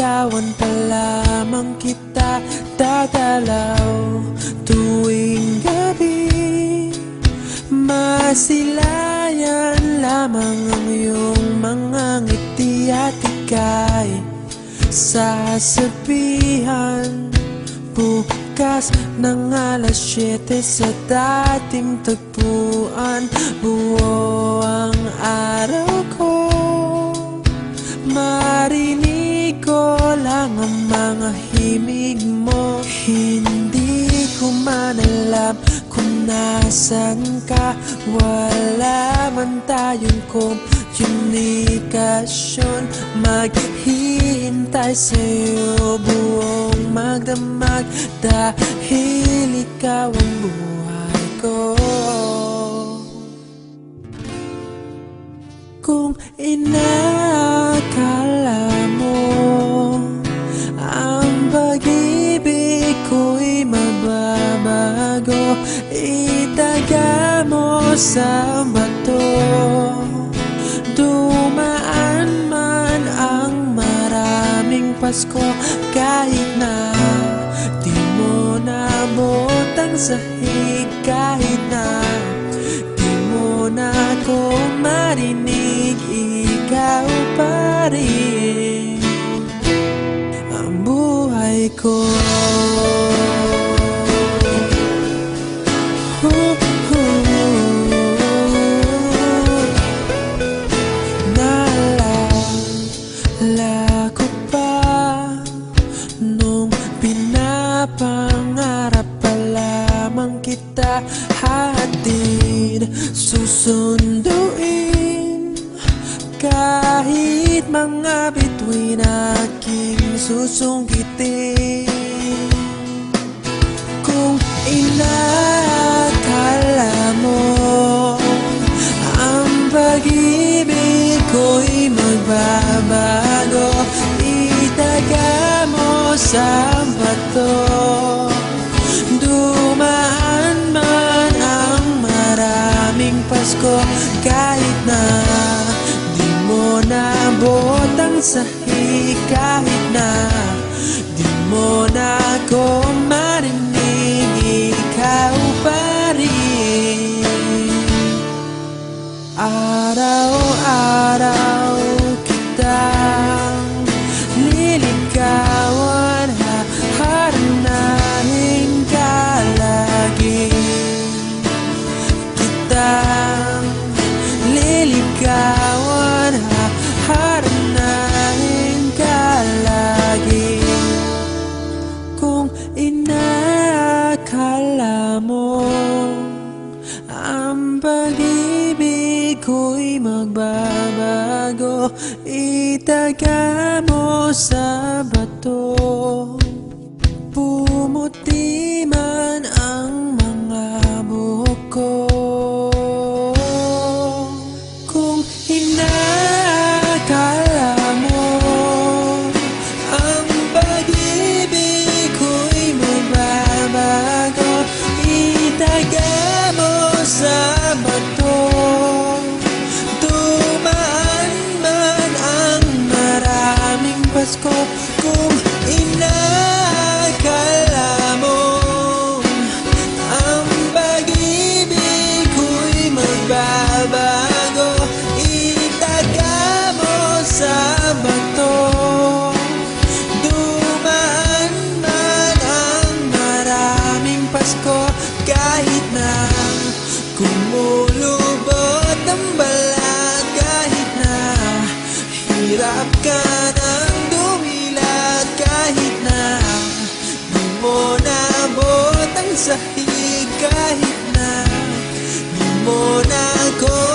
Liligawan pa lamang kita dadalaw tuwing gabi. Masilayan lamang ang iyong mga ngiti at ika'y sasabihan bukas ng alas 7 sa dating tagpuan. Buo ang araw ko, marinig ko lang ang mga himig mo. Hindi ko man alam kung nasan ka, wala man tayong komunikasyon. Maghihintay sa'yo buong magdamag dahil ikaw ang buhay ko. Kung inakala mo ang pag-ibig ko'y mababago, itaga mo sa bato. Dumaan man ang maraming Pasko, kahit na di mo naabot ang sahig, kahit na di mo na ako marinig, ikaw pa rin ang buhay ko. Naalala ko pa nung pinapangarap pa lamang kita, hatid susunduin kahit mga bituin aking susungkitin. Kung inakala mo ang pag-ibig ko'y magbabago, itaga mo sa bato. Dumaan man ang maraming Pasko, kahit na di mo naabot ang sahig, kahit na di mo na ako marinig, ikaw pa rin. Araw-araw kitang liligawan, haharanahin ka lagi. Kitang liligawan, haharanahin ka lagi. Kung inakala mo ang pag-ibig ko'y magbabago, itaga mo sa bato. Pumuti man ang mga buhok ko. Kung inakala mo ang pag-ibig ko'y magbabago, itaga mo sa bato. Dumaan man ang maraming Pasko, kung inakala mo ang pag-ibig ko'y magbabago, itaga mo sa bato. Dumaan man ang maraming Pasko, kahit na kumulubot ang balat, kahit na hirap ka ng dumilat, kahit na di mo naabot ang sahig, kahit na di mo na ako